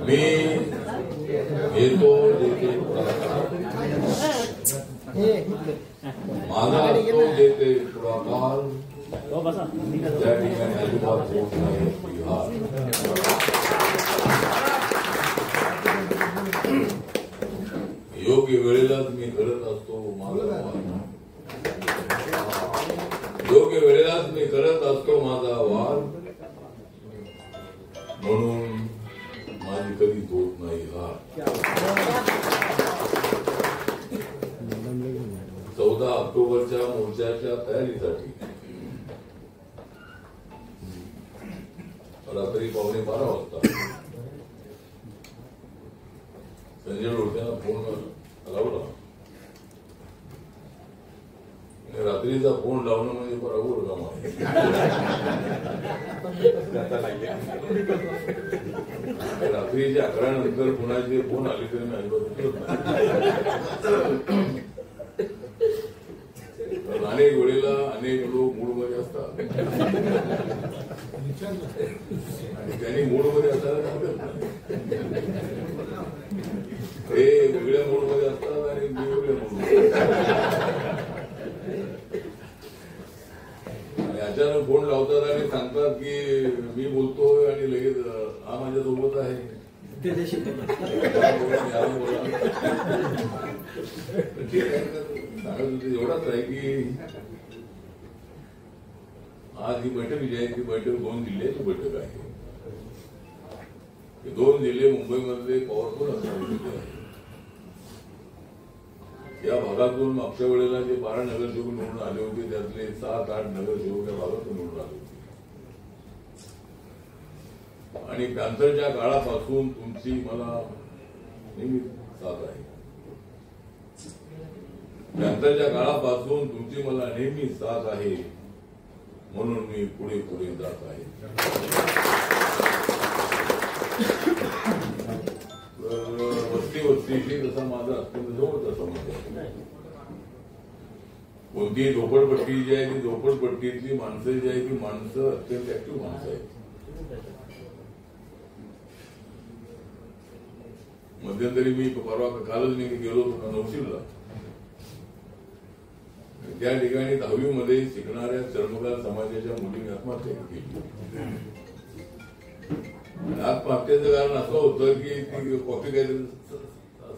मी येतो माझा तो देते पुढाकार त्या ठिकाणी अजिबात होत नाही बिहार. योग्य वेळेलाच मी करत असतो माझा योग्य वेळेलाच मी करत असतो माझा वार, म्हणून माझी कधीच होत नाही हार. 14 ऑक्टोबरच्या मोर्चाच्या तयारीसाठी रात्री 11:15 वाजता संजय लोढ्यांना फोन लावला. रात्रीचा फोन लावणं म्हणजे बरोबर काम आहे. रात्रीच्या 11 नंतर कुणाचे फोन आले तरी मी अजिबात अनेक वेळेला अनेक लोक मूडमध्ये असतात आणि त्यांनी मूडमध्ये असायला ते वेगळ्या मूडमध्ये असतात आणि मी वेगळ्या मूडमध्ये. आणि अचानक फोन लावतात आणि सांगतात की मी बोलतोय आणि लगेच हा माझ्यासोबत आहे. एवढाच आहे की आज ही बैठक जी आहे ती बैठक 2 जिल्ह्याची बैठक आहे. 2 जिल्हे मुंबईमधले पॉवरफुल असणारे जिल्हे आहेत. या भागातून मागच्या वेळेला जे 12 नगरसेवक निवडून आले होते त्यातले 7-8 नगरसेवक या भागातून निवडून आले होते. आणि पॅन्थरच्या काळापासून तुमची मला नेहमी साथ आहे. पॅन्थरच्या काळापासून तुमची मला नेहमी साथ आहे, म्हणून मी पुढे पुढे जात आहे. वस्तीशी जसा माझा अत्यंत जवळचा संबंध आहे. कोणतीही झोपडपट्टी जी आहे ती झोपडपट्टीतली माणसं जी आहे ती माणसं अत्यंत ऍक्टिव्ह माणसं आहेत. मध्यंतरी मी परवा कालच मी गेलो होतो नवशीला. त्या ठिकाणी 10वी मध्ये शिकणाऱ्या चर्मकार समाजाच्या मुलींनी आत्महत्या केली. आत्महत्येचं कारण असं होतं की ती कॉफी काहीतरी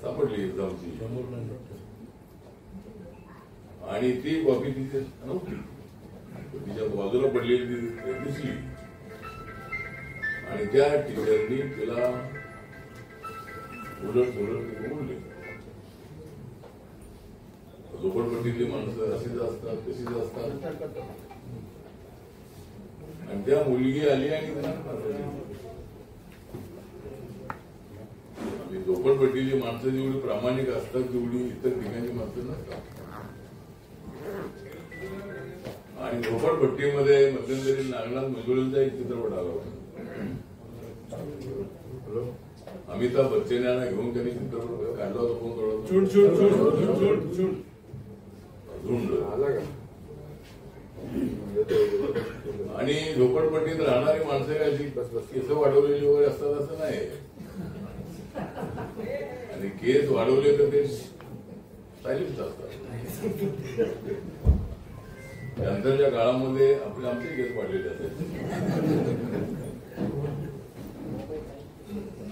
सापडली एक्झामची आणि ती कॉफी तिथे नव्हती, तिच्या बाजूला पडलेली दिसली आणि त्या टीचरनी तिला उलट बोलले. झोपडपट्टीतली माणसं अशीच असतात तशीच असतात. आणि त्या मुलगी आली आणि झोपडपट्टीची माणसं जेवढी प्रामाणिक असतात तेवढी इतर ठिकाणी माणसं नसतात. आणि झोपडपट्टीमध्ये मध्यंतरी नागनाथ मंजुळेंचा एक चित्रपट आला होता. अमिताभ बच्चन यांना घेऊन त्यांनी चित्रपट काढला होता. कोण झुंड आणि झोपडपट्टीत राहणारी माणसं काय केस वाढवलेली वगैरे असतात असं नाही. आणि केस वाढवले तर ते स्टायलिश असतात. नंतरच्या काळामध्ये आमचे केस वाढलेले असतात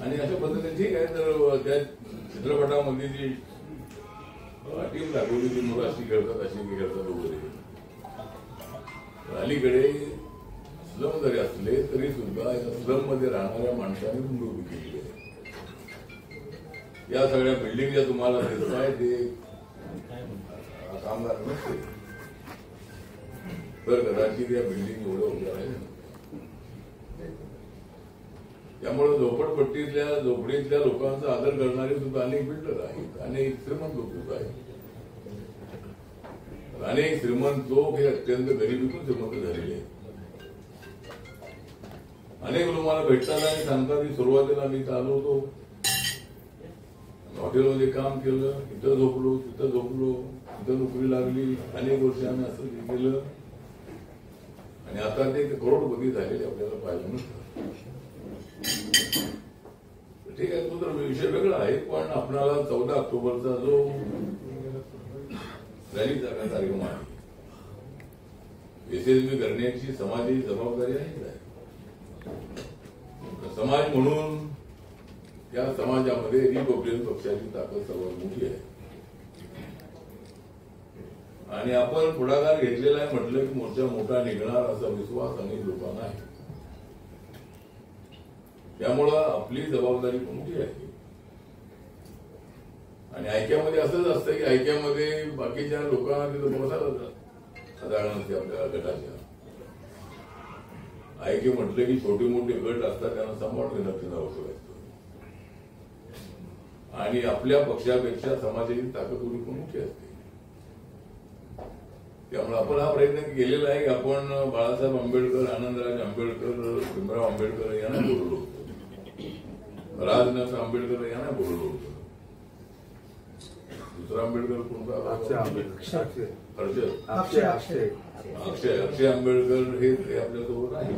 आणि अशा पद्धतीने ठीक आहे. तर त्या चित्रपटामध्ये जी टीम दाखवली ती मुलं अशी खेळतात अशी खेळतात वगैरे. अलीकडे स्लम जरी असले तरी सुद्धा या स्लम मध्ये राहणाऱ्या माणसांनी मुंबई उभी केली आहे. या सगळ्या बिल्डिंग ज्या तुम्हाला दिसत आहे ते कामगार नसते तर कदाचित या बिल्डिंग एवढं उभ्या आहे. त्यामुळे झोपडीतल्या लोकांचा आदर करणारे सुद्धा अनेक बिल्डर आहेत, अनेक श्रीमंत लोक सुद्धा आहेत. अनेक श्रीमंत लोक हे अत्यंत गरिबीतून श्रीमंत झालेले आहेत. अनेक लोक मला भेटतात आणि सांगतात की सुरुवातीला मी आलो होतो, हॉटेलमध्ये काम केलं, इथं झोपलो तिथं झोपलो, इथं नोकरी लागली, अनेक वर्ष आम्ही असं केलं आणि आता ते करोडपती झालेले आपल्याला पाहायला नसतात. ठीक आहे, तो तर विषय वेगळा आहे. पण आपल्याला 14 ऑक्टोबरचा जो रॅलीचा कार्यक्रम आहे, यशस्वी करण्याची समाजाची जबाबदारी आहे. समाज म्हणून या समाजामध्ये रिपब्लिकन पक्षाची ताकद सर्वात मोठी आहे आणि आपण पुढाकार घेतलेला आहे. म्हटलं की मोर्चा मोठा निघणार असा विश्वास अनेक लोकांना आहे. त्यामुळं आपली जबाबदारी पण मोठी आहे. आणि ऐक्यामध्ये असंच असतं की ऐक्यामध्ये बाकीच्या लोकांना तिथं बसायला जागा नसते. आपल्या गटाच्या ऐक्य म्हटलं की छोटे मोठे गट असतात, त्यांना सांभाळून घेणं तिथं आवश्यक असतं. आणि आपल्या पक्षापेक्षा समाजाची ताकद थोडी पण मोठी असते. त्यामुळे आपण हा प्रयत्न केलेला आहे की आपण बाळासाहेब आंबेडकर, आनंदराज आंबेडकर, भीमराव आंबेडकर यांना बोलवलं होतं, राजनाथ आंबेडकर यांना बोलवलं होतं. दुसरा आंबेडकर कोणता? अक्षय आंबेडकर हे आपल्यासोबत आहे.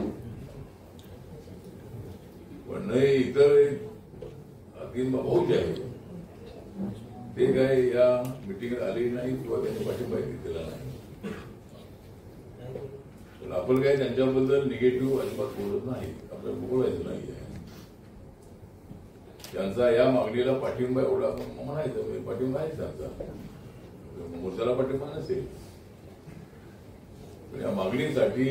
पण नाही, इतर तीन भाऊ जे आहेत ते काय या मिटिंगला आले नाही किंवा त्यांनी पाठिंबा दिला नाही. पण आपण काय त्यांच्याबद्दल निगेटिव्ह अजिबात बोलत नाही, आपल्याला बोलायचं नाही आहे. त्यांचा या मागणीला पाठिंबा एवढा म्हणायचं, पाठिंबा आहे त्यांचा, मोर्चाला पाठिंबा नसेल. या मागणीसाठी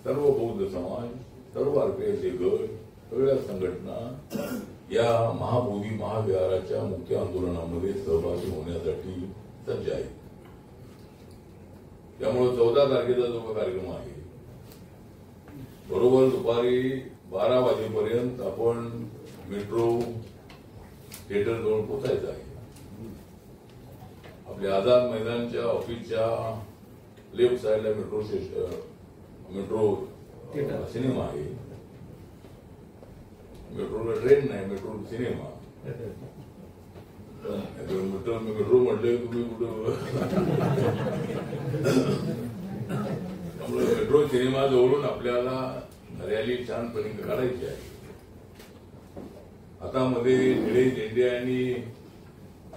सर्व बौद्ध समाज, सर्व आरपीआयचे गट, सगळ्या संघटना या महाबोधी महाविहाराच्या मुख्य आंदोलनामध्ये सहभागी होण्यासाठी सज्ज आहेत. त्यामुळे 14 तारखेचा जो कार्यक्रम आहे, बरोबर दुपारी 12 वाजेपर्यंत आपण मेट्रो थिएटर जवळ पोहोचायचं आहे. आपल्या आझाद मैदानच्या ऑफिसच्या लेफ्ट साईडला मेट्रो सिनेमा आहे. मेट्रोला ट्रेन नाही, मेट्रो सिनेमा. मेट्रो म्हटले तुम्ही कुठं मेट्रो सिनेमा जवळून आपल्याला रॅली छानपणे काढायची आहे. हातामध्ये निळे झेंडे आणि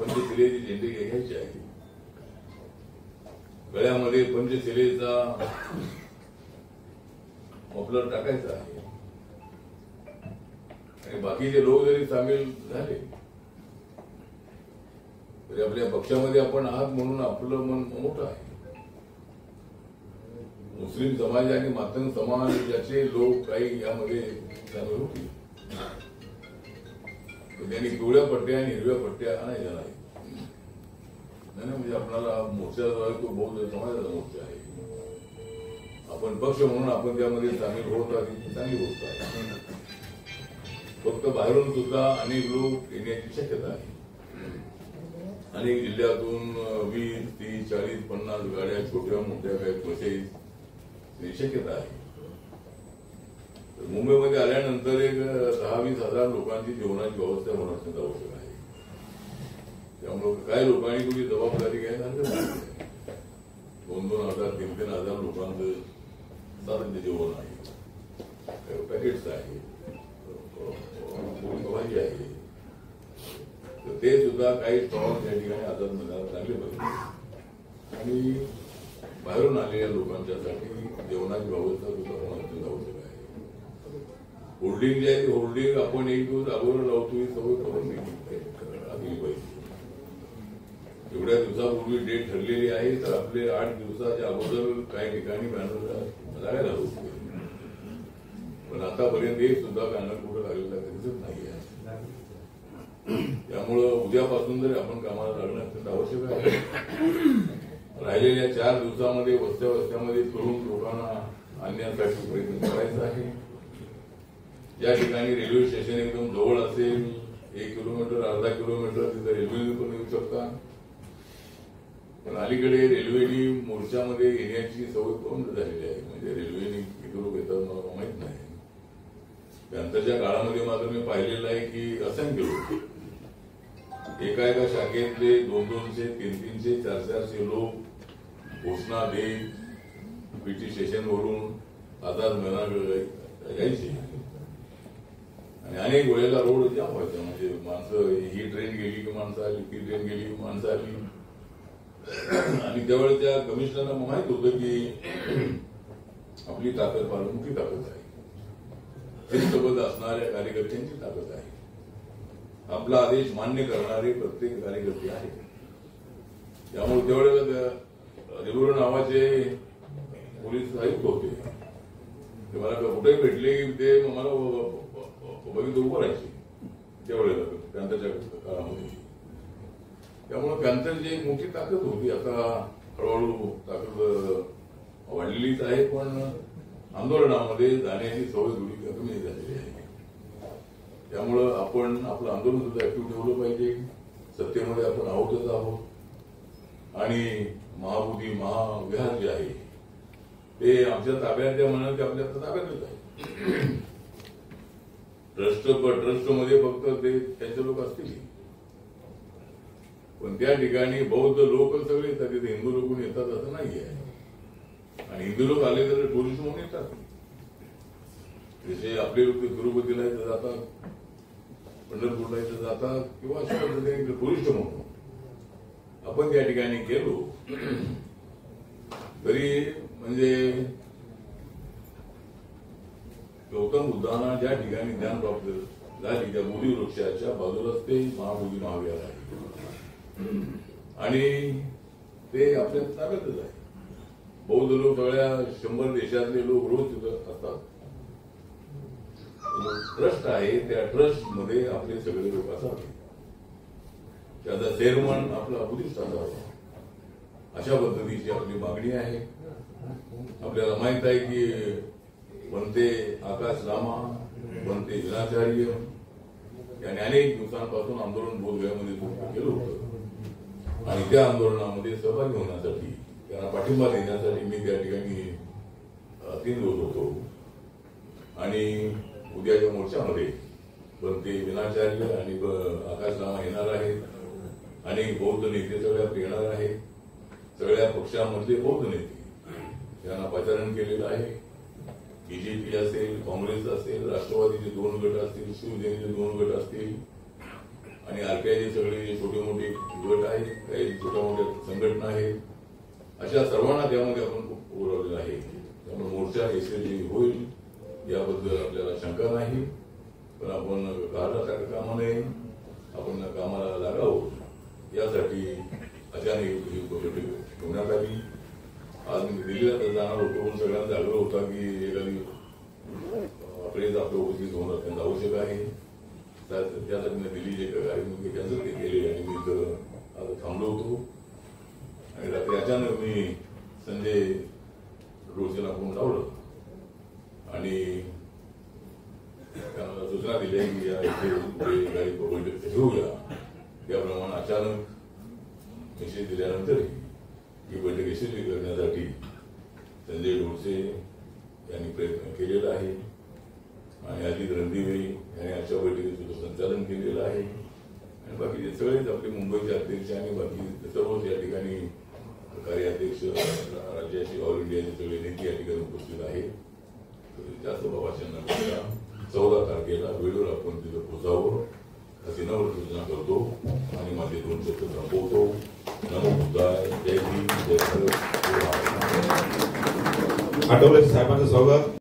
पंचशिलेचे झेंडे घ्यायचे आहे. गळ्यामध्ये पंचशिलेचा मफलर टाकायचा आहे. आणि बाकीचे लोक जरी सामील झाले तरी आपल्या पक्षामध्ये आपण आहात म्हणून आपलं मन मोठं आहे. मुस्लिम समाज आणि मातंग समाजाचे लोक काही यामध्ये सामील होतील. त्यांनी पिवळ्या पट्ट्या आणि हिरव्या पट्ट्या आणायच्या नाही. म्हणजे आपल्याला मोर्चा जो आहे तो बौद्ध समाजाचा मोर्चा आहे. आपण पक्ष म्हणून आपण त्यामध्ये सामील होत आहे, चांगली गोष्ट आहे. फक्त बाहेरून सुद्धा अनेक लोक येण्याची शक्यता आहे. अनेक जिल्ह्यातून 20, 30, 40, 50 गाड्या छोट्या मोठ्या काही बसेस शक्यता आहे. मुंबईमध्ये आल्यानंतर एक 10-20 हजार लोकांची जेवणाची व्यवस्था होणं अत्यंत आवश्यक आहे. त्यामुळे काही लोकांनी तुझी जबाबदारी घ्यायला हरकत नाही. 2-2 हजार 3-3 हजार लोकांचं साधारण जेवण आहे, पॅकेट्स आहे, भाजी आहे. तर ते सुद्धा काही स्टॉल त्या ठिकाणी आझाद मैदानात चांगले पाहिजे. आणि बाहेरून आलेल्या लोकांच्यासाठी जेवणाची व्यवस्था सुद्धा होणं अत्यंत आवश्यक आहे. होल्डिंग जे आहे ते होल्डिंग आपण एक दिवस अगोदर लावतो ही सवय करून दिली पाहिजे. एवढ्या दिवसापूर्वी डेट ठरलेली आहे तर आपले 8 दिवसाच्या अगोदर काही ठिकाणी बॅनर लागायला होते. पण आतापर्यंत एक सुद्धा बॅनर कुठं लागलेला दिसत नाही आहे. त्यामुळं उद्यापासून जरी आपण कामाला लागणं अत्यंत आवश्यक आहे. राहिलेल्या 4 दिवसामध्ये वस्त्यामध्ये करून लोकांना आणण्यासाठी प्रयत्न करायचा आहे. ज्या ठिकाणी रेल्वे स्टेशन एकदम जवळ असेल, 1 किलोमीटर 1/2 किलोमीटर तिथं रेल्वेने पण येऊ शकता. पण अलीकडे रेल्वेनी मोर्चामध्ये येण्याची सवय बंद झालेली आहे. म्हणजे रेल्वेने किती लोक येतात मला माहित नाही. नंतरच्या काळामध्ये मात्र मी पाहिलेलं आहे की असंख्य लोक एका शाखेतले 200, 300, 400 लोक घोषणा देत बीटी स्टेशनवरून आझाद मैदानाकडे जायचे. आणि अनेक वेळेला रोड जाम व्हायचा, म्हणजे माणसं, ही ट्रेन गेली की माणसं आली, ती ट्रेन गेली की माणसं आली. आणि त्यावेळेस त्या कमिशनरला माहित होतं की आपली ताकद फार मोठी ताकद आहे, शिस्तबद्ध असणाऱ्या कार्यकर्त्यांची ताकद आहे, आपला आदेश मान्य करणारे प्रत्येक कार्यकर्ते आहेत. त्यामुळे त्यावेळेला रेगुलर नावाचे पोलीस आयुक्त होते, ते मला कुठेही भेटले की ते मला बघितलं उभं राहायचे त्यावेळेला पॅन्थरच्या काळामध्ये. त्यामुळे पॅन्थरची एक मोठी ताकद होती. आता हळूहळू ताकद वाढलेलीच आहे, पण आंदोलनामध्ये जाण्याची सवय थोडी कमी झालेली आहे. त्यामुळं आपण आपलं आंदोलन सुद्धा ऍक्टिव्ह ठेवलं पाहिजे. सत्तेमध्ये आपण आहोतच आहोत आणि महाबोधी महाविहार जे आहे ते आमच्या ताब्यात द्या म्हणाल ते आपल्या ताब्यातच आहे. ट्रस्टमध्ये फक्त ते त्यांचे लोक असतील, पण त्या ठिकाणी बौद्ध लोक सगळे येतात, तिथे हिंदू लोक येतात असं नाही आहे. आणि हिंदू लोक आले तर टुरिस्ट म्हणून येतात. जसे आपले लोक तिरुपतीला इथं जातात, पंढरपूरला इथं जातात, किंवा अशा पद्धतीने टुरिस्ट म्हणून आपण त्या ठिकाणी गेलो तरी म्हणजे गौतम बुद्धांना ज्या ठिकाणी ज्ञान प्राप्त झाली त्या बोधी वृक्षाच्या बाजूलाच ते महाबोधी महाविहार आहे आणि ते आपल्या ताब्यातच आहे. बौद्ध लोक सगळ्या 100 देशातले लोक रोज तिथं असतात. ट्रस्ट आहे, त्या ट्रस्ट मध्ये आपले सगळे लोक असतात. त्याचा चेअरमन आपला बुद्धिस्ट असावा अशा पद्धतीची आपली मागणी आहे. आपल्याला माहित आहे की बनते आकाश रामा, बनते विनाचार्य यांनी अनेक दिवसांपासून आंदोलन बोधगयामध्ये केलं होतं आणि त्या आंदोलनामध्ये सहभागी होण्यासाठी, त्यांना पाठिंबा देण्यासाठी मी त्या ठिकाणी 3 दिवस होतो. आणि उद्याच्या मोर्चामध्ये बनते विनाचार्य आणि आकाश रामा येणार आहेत. अनेक बौद्ध नेते सगळ्यात येणार आहेत. सगळ्या पक्षांमधले बौद्ध नेते त्यांना पाचारण केलेलं आहे. बीजेपी असेल, काँग्रेस असेल, राष्ट्रवादीचे 2 गट असतील, शिवसेनेचे 2 गट असतील आणि आरपीआयचे सगळे जे छोटे मोठे गट आहेत, काही छोट्या मोठ्या संघटना आहेत, अशा सर्वांना त्यामध्ये आपण उरवलेलं आहे. त्यामुळे मोर्चा यशस्वी होईल याबद्दल आपल्याला शंका नाही. पण आपण घाला टाका कामा नये, आपण कामाला लागावं यासाठी अचानक ही बैठक ठेवण्यात आली. आज मी दिल्लीला जाणार होतो, पण सगळ्यांना आग्रह होता की एखादी प्रेस आपल्या उपस्थित होणं अत्यंत आवश्यक आहे. त्यासाठी मी दिल्लीचे कार्यक्रम कॅन्सल केले आणि मी इथं आता थांबलो होतो. आणि रात्री अचानक मी संजय रोसेला फोन लावलं आणि त्यांना सूचना दिल्या की या इथे गाडी बैठक घेऊया. त्याप्रमाणे अचानक मेसेज दिल्यानंतर ही बैठक यशस्वी करण्यासाठी संजय डोरसे यांनी प्रयत्न केलेला आहे आणि अजित रणदिवे यांनी अशा बैठकीचं संचालन केलेलं आहे. आणि बाकीचे सगळेच आपले मुंबईचे अध्यक्ष आणि बाकी सर्वच या ठिकाणी कार्याध्यक्ष, राज्याचे ऑल इंडियाचे सगळे नेते या ठिकाणी उपस्थित आहेत. जास्त भाषण न करता 14 तारखेला वेळेवर आपण तिथं पोहोचावं अशी नम्र सूचना करतो आणि माझे 2 शब्द संपवतो. नमो बुद्धाय. जय भीम, जय भारत. आठवले साहेबांचं स्वागत.